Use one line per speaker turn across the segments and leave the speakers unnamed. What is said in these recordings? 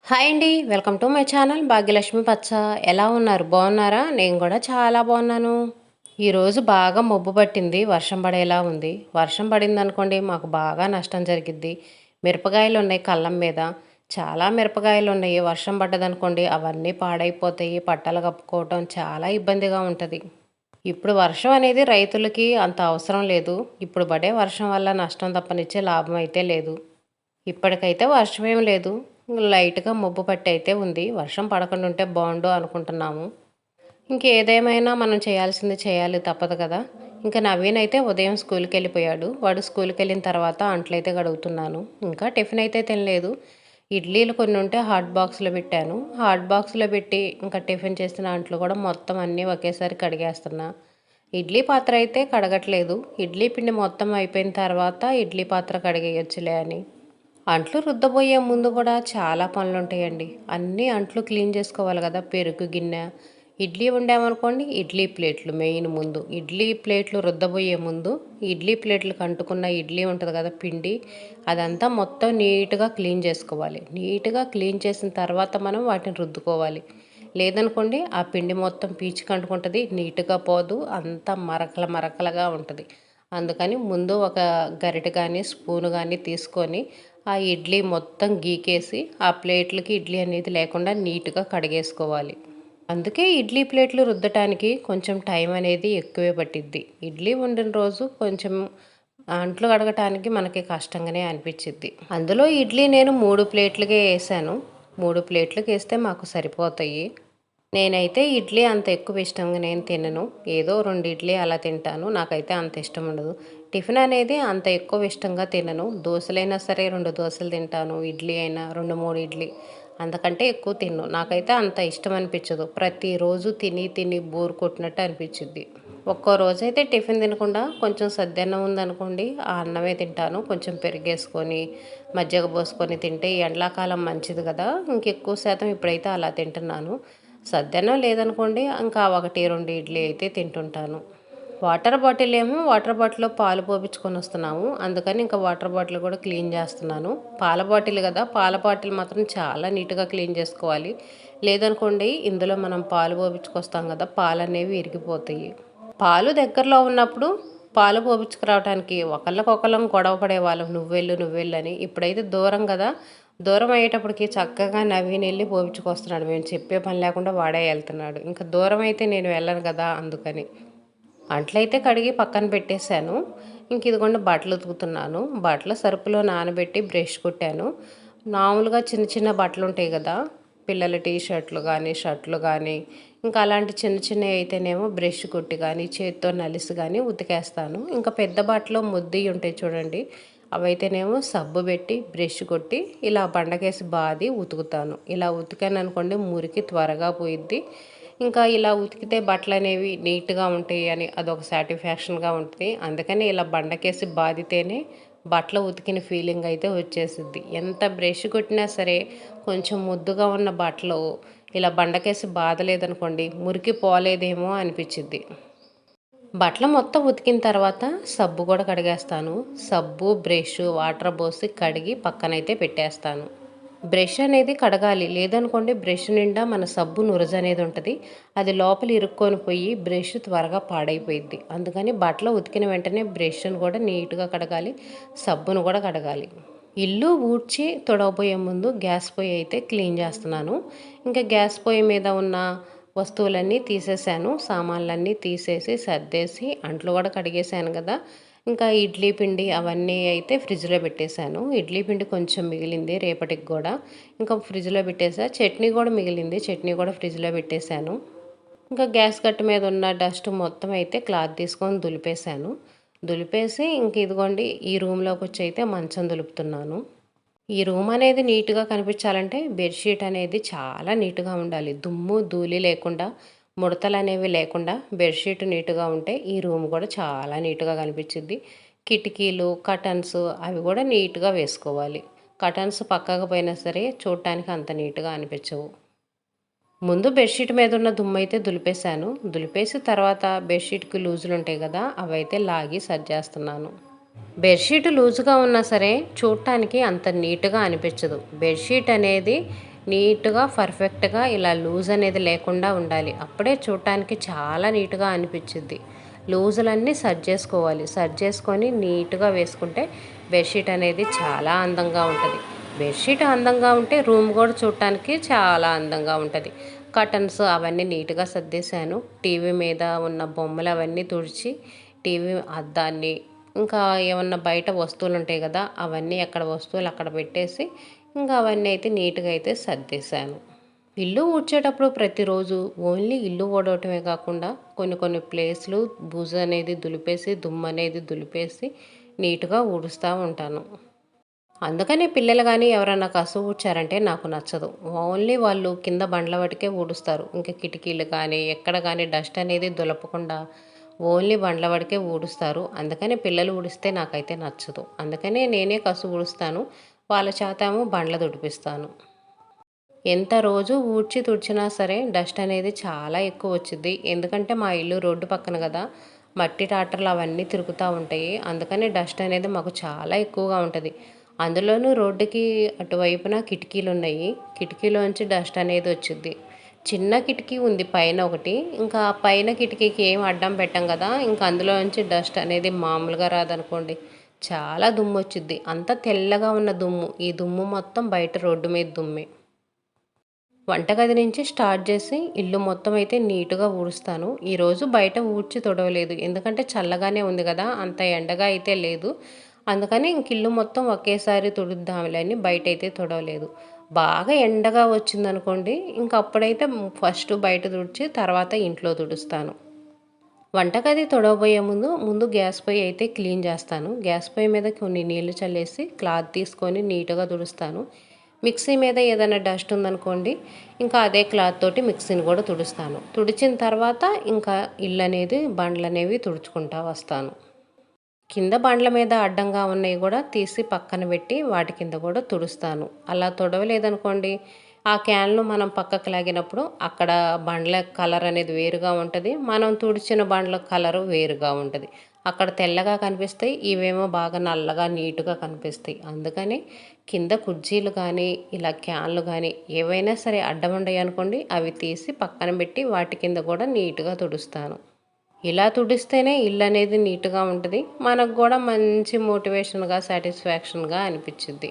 Hi అండి. Welcome to my channel Bhagyalakshmi పచ్చ. ఎలా ఉన్నారు? బాగున్నారా? నేను కూడా చాలా బాగున్నాను. ఈరోజు బాగా మబ్బు పట్టింది. వర్షం పడేలా ఉంది. వర్షం పడింది అనుకోండి మాకు బాగా నష్టం జరిగిద్ది. మిరపకాయలు ఉన్నాయి కళ్ళం మీద. చాలా మిరపకాయలు ఉన్నాయి. వర్షం పడ్డదనుకోండి అవన్నీ పాడైపోతాయి. పట్టలు కప్పుకోవటం చాలా ఇబ్బందిగా ఉంటుంది. ఇప్పుడు వర్షం అనేది రైతులకి అంత అవసరం లేదు. ఇప్పుడు పడే వర్షం వల్ల నష్టం తప్పనిచ్చే లాభం అయితే లేదు. ఇప్పటికైతే వర్షం ఏం లేదు. లైట్గా మబ్బు పట్టి అయితే ఉంది. వర్షం పడకుండా ఉంటే బాగుండు అనుకుంటున్నాము. ఇంకేదేమైనా మనం చేయాల్సింది చేయాలి, తప్పదు కదా. ఇంకా నవీన్ అయితే ఉదయం స్కూల్కి వెళ్ళిపోయాడు. వాడు స్కూల్కి వెళ్ళిన తర్వాత అంట్లయితే గడుగుతున్నాను. ఇంకా టిఫిన్ అయితే తినలేదు. ఇడ్లీలు కొన్ని ఉంటే హాట్ బాక్స్లో పెట్టాను. హాట్ బాక్స్లో పెట్టి ఇంకా టిఫిన్ చేసిన అంట్లు కూడా మొత్తం అన్నీ ఒకేసారి కడిగేస్తున్నా. ఇడ్లీ పాత్ర అయితే కడగట్లేదు. ఇడ్లీ పిండి మొత్తం అయిపోయిన తర్వాత ఇడ్లీ పాత్ర కడిగేయొచ్చులే అని. అంట్లు రుద్దబోయే ముందు కూడా చాలా పనులుంటాయండి. అన్నీ అంట్లు క్లీన్ చేసుకోవాలి కదా. పెరుగు గిన్నె, ఇడ్లీ వండామనుకోండి ఇడ్లీ ప్లేట్లు మెయిన్ ముందు. ఇడ్లీ ప్లేట్లు రుద్దబోయే ముందు ఇడ్లీ ప్లేట్లకు అంటుకున్న ఇడ్లీ ఉంటుంది కదా పిండి, అదంతా మొత్తం నీట్గా క్లీన్ చేసుకోవాలి. నీట్గా క్లీన్ చేసిన తర్వాత మనం వాటిని రుద్దుకోవాలి. లేదనుకోండి ఆ పిండి మొత్తం పీచుకు అంటుకుంటుంది, నీట్గా పోదు, అంతా మరకలుగా ఉంటుంది. అందుకని ముందు ఒక గరిటె కానీ స్పూన్ కానీ తీసుకొని ఆ ఇడ్లీ మొత్తం గీకేసి ఆ ప్లేట్లకి ఇడ్లీ అనేది లేకుండా నీట్గా కడిగేసుకోవాలి. అందుకే ఇడ్లీ ప్లేట్లు రుద్దటానికి కొంచెం టైం అనేది ఎక్కువే పట్టిద్ది. ఇడ్లీ వండిన రోజు కొంచెం అంట్లు కడగటానికి మనకి కష్టంగానే అనిపించిద్ది. అందులో ఇడ్లీ నేను 3 ప్లేట్లకే వేసాను. 3 ప్లేట్లకి వేస్తే మాకు సరిపోతాయి. నేనైతే ఇడ్లీ అంత ఎక్కువ ఇష్టంగా నేను తినను. ఏదో 2 ఇడ్లీ అలా తింటాను. నాకైతే అంత ఇష్టం ఉండదు. టిఫిన్ అనేది అంత ఎక్కువ ఇష్టంగా తినను. దోశలైనా సరే 2 దోశలు తింటాను. ఇడ్లీ అయినా 2, 3 ఇడ్లీ. అంతకంటే ఎక్కువ తిన్ను. నాకైతే అంత ఇష్టం అనిపించదు. ప్రతిరోజు తిని తిని బోర్ కొట్టినట్టు అనిపించిద్ది. ఒక్కో రోజైతే టిఫిన్ తినకుండా కొంచెం సద్దన్నం ఉందనుకోండి, ఆ అన్నమే తింటాను. కొంచెం పెరిగేసుకొని మజ్జిగ పోసుకొని తింటే ఈ ఎండాకాలం మంచిది కదా. ఇంకెక్కువ శాతం ఇప్పుడైతే అలా తింటున్నాను. సద్దన్నం లేదనుకోండి ఇంకా 1, 2 ఇడ్లీ అయితే తింటుంటాను. వాటర్ బాటిల్లో పాలు పోపించుకొని వస్తున్నాము. అందుకని ఇంకా వాటర్ బాటిల్ కూడా క్లీన్ చేస్తున్నాను. పాల బాటిల్ కదా, పాల బాటిల్ మాత్రం చాలా నీట్గా క్లీన్ చేసుకోవాలి. లేదనుకోండి ఇందులో మనం పాలు పోపించుకొస్తాం కదా, పాలు అనేవి విరిగిపోతాయి. పాలు దగ్గరలో ఉన్నప్పుడు పాలు పోపించుకురావడానికి ఒకళ్ళకొకళ్ళం గొడవ పడేవాళ్ళం, నువ్వెళ్ళు అని. ఇప్పుడైతే దూరం కదా, దూరం అయ్యేటప్పటికి చక్కగా నవీన్ వెళ్ళి పోపించుకొస్తున్నాడు. మేము చెప్పే పని లేకుండా వాడే వెళ్తున్నాడు. ఇంకా దూరం అయితే నేను వెళ్ళను కదా, అందుకని. అంట్లయితే కడిగి పక్కన పెట్టేశాను. ఇంక ఇదిగోండి బట్టలు ఉతుకుతున్నాను. బట్టలు సరుపులో నానబెట్టి బ్రష్ కొట్టాను. మామూలుగా చిన్న చిన్న బట్టలు ఉంటాయి కదా, పిల్లల టీ షర్ట్లు కానీ షర్ట్లు కానీ, ఇంకా అలాంటి చిన్న చిన్నవి అయితేనేమో బ్రష్ కొట్టి కానీ చేతితో నలిసి కానీ ఉతికేస్తాను. ఇంకా పెద్ద బట్టలు ముద్ది ఉంటాయి చూడండి, అవైతేనేమో సబ్బు పెట్టి బ్రష్ కొట్టి ఇలా బండకేసి బాది ఉతుకుతాను. ఇలా ఉతికాను అనుకోండి మురికి త్వరగా పోయిద్ది. ఇంకా ఇలా ఉతికితే బట్టలు అనేవి నీట్గా ఉంటాయి అని అదొక సాటిస్ఫాక్షన్గా ఉంటుంది. అందుకని ఇలా బండకేసి బాదితేనే బట్టలు ఉతికిన ఫీలింగ్ అయితే వచ్చేసిద్ది. ఎంత బ్రష్ కొట్టినా సరే కొంచెం ముద్దుగా ఉన్న బట్టలు ఇలా బండకేసి బాధలేదనుకోండి మురికి పోలేదేమో అనిపించిద్ది. బట్టలు మొత్తం ఉతికిన తర్వాత సబ్బు కూడా కడిగేస్తాను. సబ్బు బ్రష్ వాటర్ పోసి కడిగి పక్కనైతే పెట్టేస్తాను. బ్రష్ అనేది కడగాలి. లేదనుకోండి బ్రష్ నిండా మన సబ్బు నురజ అనేది ఉంటుంది. అది లోపల ఇరుక్కొని పోయి బ్రష్ త్వరగా పాడైపోయిద్ది. అందుకని బట్టలు ఉతికిన వెంటనే బ్రష్ను కూడా నీట్గా కడగాలి, సబ్బును కూడా కడగాలి. ఇల్లు ఊడ్చి తొడవబోయే ముందు గ్యాస్ పొయ్యి అయితే క్లీన్ చేస్తున్నాను. ఇంకా గ్యాస్ పొయ్యి మీద ఉన్న వస్తువులన్నీ తీసేసాను. సామాన్లన్నీ తీసేసి సర్దేసి అంట్లు కూడా కడిగేసాను కదా. ఇంకా ఇడ్లీ పిండి అవన్నీ అయితే ఫ్రిడ్జ్లో పెట్టేశాను. ఇడ్లీ పిండి కొంచెం మిగిలింది రేపటికి కూడా, ఇంకా ఫ్రిడ్జ్లో పెట్టేసా. చట్నీ కూడా మిగిలింది, చట్నీ కూడా ఫ్రిడ్జ్లో పెట్టేశాను. ఇంకా గ్యాస్ కట్ట మీద ఉన్న డస్ట్ మొత్తం అయితే క్లాత్ తీసుకొని దులిపేశాను. దులిపేసి ఇంక ఇదిగోండి ఈ రూమ్లోకి వచ్చి అయితే మంచం దులుపుతున్నాను. ఈ రూమ్ అనేది నీట్గా కనిపించాలంటే బెడ్షీట్ అనేది చాలా నీట్గా ఉండాలి. దుమ్ము ధూళి లేకుండా, ముడతలు అనేవి లేకుండా బెడ్షీట్ నీట్గా ఉంటే ఈ రూమ్ కూడా చాలా నీట్గా కనిపించింది. కిటికీలు కర్టన్స్ అవి కూడా నీట్గా వేసుకోవాలి. కర్టన్స్ పక్కకు పోయినా సరే చూడటానికి అంత నీట్గా అనిపించవు. ముందు బెడ్షీట్ మీద ఉన్న దుమ్ము అయితే దులిపేశాను. దులిపేసి తర్వాత బెడ్షీట్కి లూజులు ఉంటాయి కదా, అవైతే లాగి సర్దేస్తున్నాను. బెడ్షీట్ లూజుగా ఉన్నా సరే చూడటానికి అంత నీట్గా అనిపించదు. బెడ్షీట్ అనేది నీట్గా పర్ఫెక్ట్గా ఇలా లూజ్ అనేది లేకుండా ఉండాలి. అప్పుడే చూడటానికి చాలా నీట్గా అనిపించింది. లూజులన్నీ సర్జ్ చేసుకోవాలి. సర్జ్ చేసుకొని నీట్గా వేసుకుంటే బెడ్షీట్ అనేది చాలా అందంగా ఉంటుంది. బెడ్షీట్ అందంగా ఉంటే రూమ్ కూడా చూడటానికి చాలా అందంగా ఉంటుంది. కర్టన్స్ అవన్నీ నీట్గా సర్దేశాను. టీవీ మీద ఉన్న బొమ్మలు అవన్నీ తుడిచి టీవీ అద్దాన్ని ఇంకా ఏమన్నా బయట వస్తువులు ఉంటాయి కదా, అవన్నీ అక్కడ వస్తువులు అక్కడ పెట్టేసి ఇంకా అవన్నీ అయితే నీట్గా అయితే సర్దేశాను. ఇల్లు ఊడ్చేటప్పుడు ప్రతిరోజు ఓన్లీ ఇల్లు ఊడవటమే కాకుండా కొన్ని కొన్ని ప్లేస్లు బూజు అనేది దులిపేసి దుమ్ము అనేది దులిపేసి నీట్గా ఊడుస్తూ ఉంటాను. అందుకనే పిల్లలు కానీ ఎవరన్నా కసువు ఊడ్చారంటే నాకు నచ్చదు. ఓన్లీ వాళ్ళు కింద బండ్ల వాటికే ఊడుస్తారు. ఇంకా కిటికీలు కానీ ఎక్కడ కానీ డస్ట్ అనేది దులపకుండా ఓన్లీ బండ్ల వాడికే ఊడుస్తారు. అందుకని పిల్లలు ఊడిస్తే నాకైతే నచ్చదు. అందుకనే నేనే కసువు ఊడుస్తాను. వాళ్ళ చేతేమో బండ్ల తుడిపిస్తాను. ఎంత రోజు ఊడ్చి తుడిచినా సరే డస్ట్ అనేది చాలా ఎక్కువ వచ్చింది. ఎందుకంటే మా ఇల్లు రోడ్డు పక్కన కదా, మట్టి టాటర్లు అవన్నీ తిరుగుతూ ఉంటాయి. అందుకని డస్ట్ అనేది మాకు చాలా ఎక్కువగా ఉంటుంది. అందులోనూ రోడ్డుకి అటువైపున కిటికీలు ఉన్నాయి. కిటికీలోంచి డస్ట్ అనేది వచ్చింది. చిన్న కిటికీ ఉంది పైన ఒకటి. ఇంకా పైన కిటికీకి ఏం అడ్డం పెట్టాం కదా, ఇంకా అందులోంచి డస్ట్ అనేది మామూలుగా రాదనుకోండి, చాలా దుమ్ము వచ్చింది. అంతా తెల్లగా ఉన్న దుమ్ము. ఈ దుమ్ము మొత్తం బయట రోడ్డు మీద దుమ్మే. వంటగది నుంచి స్టార్ట్ చేసి ఇల్లు మొత్తం అయితే నీట్గా ఊడుస్తాను. ఈరోజు బయట ఊడ్చి తొడవలేదు. ఎందుకంటే చల్లగానే ఉంది కదా, అంత ఎండగా అయితే లేదు. అందుకని ఇంక ఇల్లు మొత్తం ఒకేసారి తుడుద్దాంలే అని బయట అయితే తొడవలేదు. బాగా ఎండగా వచ్చిందనుకోండి, ఇంక అప్పుడైతే ఫస్ట్ బయట తుడిచి తర్వాత ఇంట్లో తుడుస్తాను. వంటగది తొడవబోయే ముందు గ్యాస్ పొయ్యి అయితే క్లీన్ చేస్తాను. గ్యాస్ పొయ్యి మీద కొన్ని నీళ్లు చల్లేసి క్లాత్ తీసుకొని నీట్గా తుడుస్తాను. మిక్సీ మీద ఏదైనా డస్ట్ ఉందనుకోండి, ఇంకా అదే క్లాత్ తోటి మిక్సీని కూడా తుడుస్తాను. తుడిచిన తర్వాత ఇంకా ఇల్లు అనేది బండ్లు అనేవి తుడుచుకుంటా వస్తాను. కింద బండ్ల మీద అడ్డంగా ఉన్నవి కూడా తీసి పక్కన పెట్టి వాటి కింద కూడా తుడుస్తాను. అలా తుడవలేదనుకోండి, ఆ క్యాన్లు మనం పక్కకు లాగినప్పుడు అక్కడ బండ్ల కలర్ అనేది వేరుగా ఉంటుంది. మనం తుడిచిన బండ్ల కలరు వేరుగా ఉంటుంది. అక్కడ తెల్లగా కనిపిస్తాయి, ఇవేమో బాగా నల్లగా నీట్గా కనిపిస్తాయి. అందుకని కింద కుర్చీలు కానీ ఇలా క్యాన్లు కానీ ఏవైనా సరే అడ్డం ఉండయి అనుకోండి, అవి తీసి పక్కన పెట్టి వాటి కింద కూడా నీట్గా తుడుస్తాను. ఇలా తుడిస్తేనే ఇల్లు అనేది నీట్గా ఉంటుంది. మనకు కూడా మంచి మోటివేషన్గా సాటిస్ఫాక్షన్గా అనిపించింది.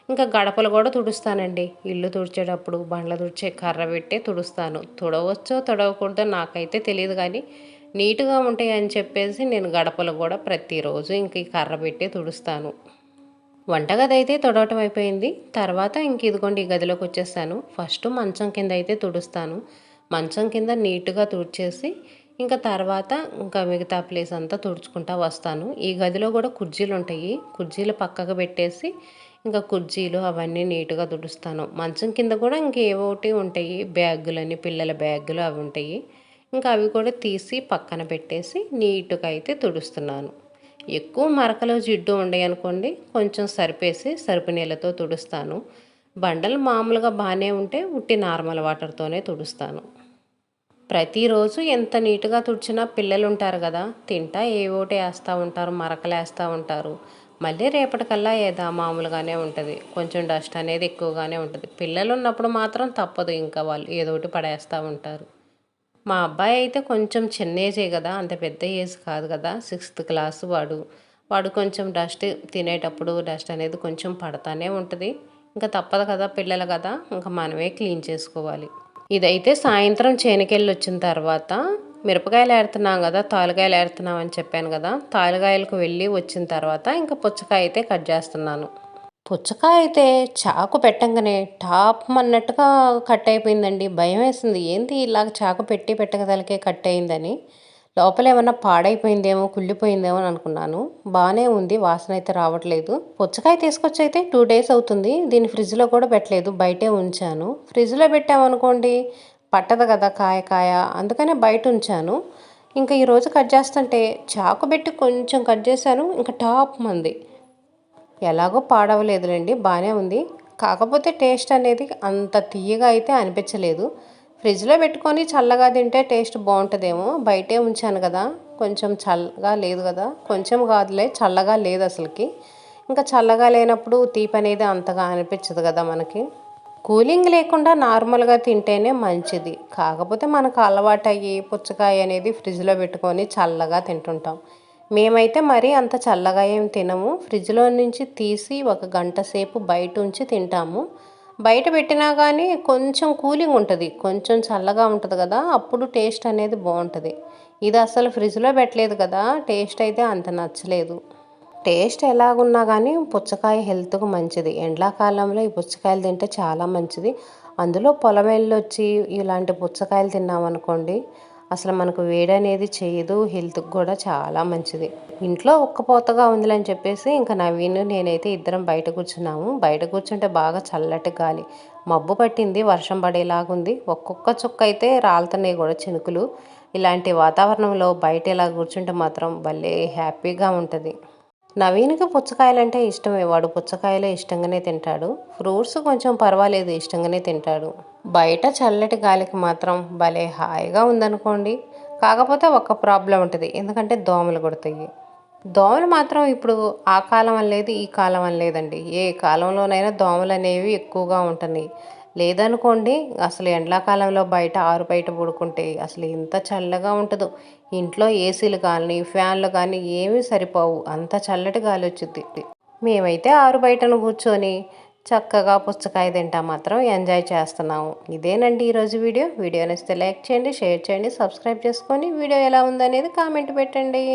ఇంకా గడపలు కూడా తుడుస్తానండి. ఇల్లు తుడిచేటప్పుడు బండ్ల తుడిచే కర్ర పెట్టే తుడుస్తాను. తుడవచ్చో తుడవకూడదో నాకైతే తెలియదు, కానీ నీట్గా ఉంటాయి అని చెప్పేసి నేను గడపలు కూడా ప్రతిరోజు ఇంక ఈ కర్ర పెట్టే తుడుస్తాను. వంటగది అయితే తుడవటం అయిపోయింది. తర్వాత ఇంక ఇదిగోండి ఈ గదిలోకి వచ్చేస్తాను. ఫస్ట్ మంచం కింద అయితే తుడుస్తాను. మంచం కింద నీట్గా తుడిచేసి ఇంకా తర్వాత ఇంకా మిగతా ప్లేస్ అంతా తుడుచుకుంటా వస్తాను. ఈ గదిలో కూడా కుర్చీలు ఉంటాయి. కుర్చీలు పక్కకు పెట్టేసి ఇంకా కుర్చీలు అవన్నీ నీట్గా తుడుస్తాను. మంచం కింద కూడా ఇంకేవోటి ఉంటాయి, బ్యాగులని పిల్లల బ్యాగులు అవి ఉంటాయి. ఇంకా అవి కూడా తీసి పక్కన పెట్టేసి నీట్గా అయితే తుడుస్తున్నాను. ఎక్కువ మరకలు జిడ్డు ఉండయి అనుకోండి, కొంచెం సరిపేసి సరుపు నీళ్ళతో తుడుస్తాను. బండలు మామూలుగా బాగానే ఉంటే ఉట్టి నార్మల్ వాటర్తోనే తుడుస్తాను. ప్రతిరోజు ఎంత నీట్గా తుడిచినా పిల్లలు ఉంటారు కదా, తింటా ఏవోటి వేస్తూ ఉంటారు, మరకలు వేస్తూ ఉంటారు. మళ్ళీ రేపటికల్లా ఏదా మామూలుగానే ఉంటుంది. కొంచెం డస్ట్ అనేది ఎక్కువగానే ఉంటుంది. పిల్లలు ఉన్నప్పుడు మాత్రం తప్పదు, ఇంకా వాళ్ళు ఏదో ఒకటి పడేస్తూ ఉంటారు. మా అబ్బాయి అయితే కొంచెం చిన్న ఏజే కదా, అంత పెద్ద ఏజ్ కాదు కదా, 6th క్లాసు వాడు కొంచెం డస్ట్ తినేటప్పుడు డస్ట్ అనేది కొంచెం పడతానే ఉంటుంది. ఇంకా తప్పదు కదా, పిల్లలు కదా, ఇంకా మనమే క్లీన్ చేసుకోవాలి. ఇదైతే సాయంత్రం చేనుకెళ్ళి వచ్చిన తర్వాత మిరపకాయలు ఏరుతున్నాం కదా, తాలుగాయలు ఏరుతున్నాం అని చెప్పాను కదా, తాలుగాయలకు వెళ్ళి వచ్చిన తర్వాత ఇంకా పుచ్చకాయ అయితే కట్ చేస్తున్నాను. పుచ్చకాయ అయితే చాకు పెట్టంగానే టాప్ అన్నట్టుగా కట్ అయిపోయిందండి. భయం వేసింది, ఏంటి ఇలాగ చాకు పెట్టి పెట్టగదలకే కట్ అయిందని. లోపల ఏమన్నా పాడైపోయిందేమో కుళ్ళిపోయిందేమో అని అనుకున్నాను. బాగానే ఉంది, వాసన అయితే రావట్లేదు. పుచ్చకాయ తీసుకొచ్చి అయితే 2 days అవుతుంది. దీన్ని ఫ్రిడ్జ్లో కూడా పెట్టలేదు, బయటే ఉంచాను. ఫ్రిడ్జ్లో పెట్టామనుకోండి పట్టదు కదా కాయ, అందుకనే బయట ఉంచాను. ఇంకా ఈరోజు కట్ చేస్తుంటే చాకు పెట్టి కొంచెం కట్ చేశాను, ఇంకా టాప్ మంది. ఎలాగో పాడవలేదులేండి, బాగానే ఉంది. కాకపోతే టేస్ట్ అనేది అంత తీయగా అయితే అనిపించలేదు. ఫ్రిడ్జ్లో పెట్టుకొని చల్లగా తింటే టేస్ట్ బాగుంటుందేమో. బయటే ఉంచాను కదా, కొంచెం చల్లగా లేదు కదా, కొంచెం కాదులే చల్లగా లేదు అసలుకి. ఇంకా చల్లగా లేనప్పుడు తీపి అనేది అంతగా అనిపించదు కదా మనకి. కూలింగ్ లేకుండా నార్మల్గా తింటేనే మంచిది. కాకపోతే మనకు అలవాటయ్యి పుచ్చకాయ అనేది ఫ్రిడ్జ్లో పెట్టుకొని చల్లగా తింటుంటాం. మేమైతే మరీ అంత చల్లగా ఏం తినము. ఫ్రిడ్జ్లో నుంచి తీసి ఒక గంట సేపు బయట ఉంచి తింటాము. బయట పెట్టినా కానీ కొంచెం కూలింగ్ ఉంటుంది, కొంచెం చల్లగా ఉంటుంది కదా, అప్పుడు టేస్ట్ అనేది బాగుంటుంది. ఇది అసలు ఫ్రిడ్జ్లో పెట్టలేదు కదా, టేస్ట్ అయితే అంత నచ్చలేదు. టేస్ట్ ఎలాగున్నా కానీ పుచ్చకాయ హెల్త్కు మంచిది. ఎండాకాలంలో ఈ పుచ్చకాయలు తింటే చాలా మంచిది. అందులో పొలమేళ్ళొచ్చి ఇలాంటి పుచ్చకాయలు తిన్నామనుకోండి, అసలు మనకు వేడనేది చేయదు, హెల్త్కి కూడా చాలా మంచిది. ఇంట్లో ఉక్కపోతగా ఉందిలని చెప్పేసి ఇంకా నవీన్ నేనైతే ఇద్దరం బయట కూర్చున్నాము. బయట కూర్చుంటే బాగా చల్లటి గాలి, మబ్బు పట్టింది, వర్షం పడేలాగుంది. ఒక్కొక్క చుక్క అయితే రాలుతున్నాయి కూడా చినుకులు. ఇలాంటి వాతావరణంలో బయట ఇలా కూర్చుంటే మాత్రం భలే హ్యాపీగా ఉంటుంది. నవీన్‌కి పుచ్చకాయలంటే ఇష్టమే. వాడు పుచ్చకాయలే ఇష్టంగానే తింటాడు. ఫ్రూట్స్ కొంచెం పర్వాలేదు, ఇష్టంగానే తింటాడు. బయట చల్లటి గాలికి మాత్రం భలే హాయిగా ఉందనుకోండి. కాకపోతే ఒక్క ప్రాబ్లమ్ ఉంటది. ఎందుకంటే దోమలు కుడతాయి. దోమలు మాత్రం ఇప్పుడు ఆ కాలం అని లేదు, ఈ కాలం అని లేదండి. ఏ కాలంలోనైనా దోమలనేవి ఎక్కువగా ఉంటున్నాయి. లేదనుకోండి అసలు ఎండాకాలంలో బయట ఆరు బయట పడుకుంటే అసలు ఎంత చల్లగా ఉంటుందో. ఇంట్లో ఏసీలు కానీ, ఫ్యాన్లు కానీ ఏమీ సరిపోవు. అంత చల్లటి గాలి వచ్చుద్ది. మేమైతే ఆరు బయటను కూర్చొని చక్కగా పుచ్చకాయ తింటా మాత్రం ఎంజాయ్ చేస్తున్నాము. ఇదేనండి ఈరోజు వీడియో. వీడియో నచ్చితే లైక్ చేయండి, షేర్ చేయండి, సబ్స్క్రైబ్ చేసుకొని వీడియో ఎలా ఉందనేది కామెంట్ పెట్టండి.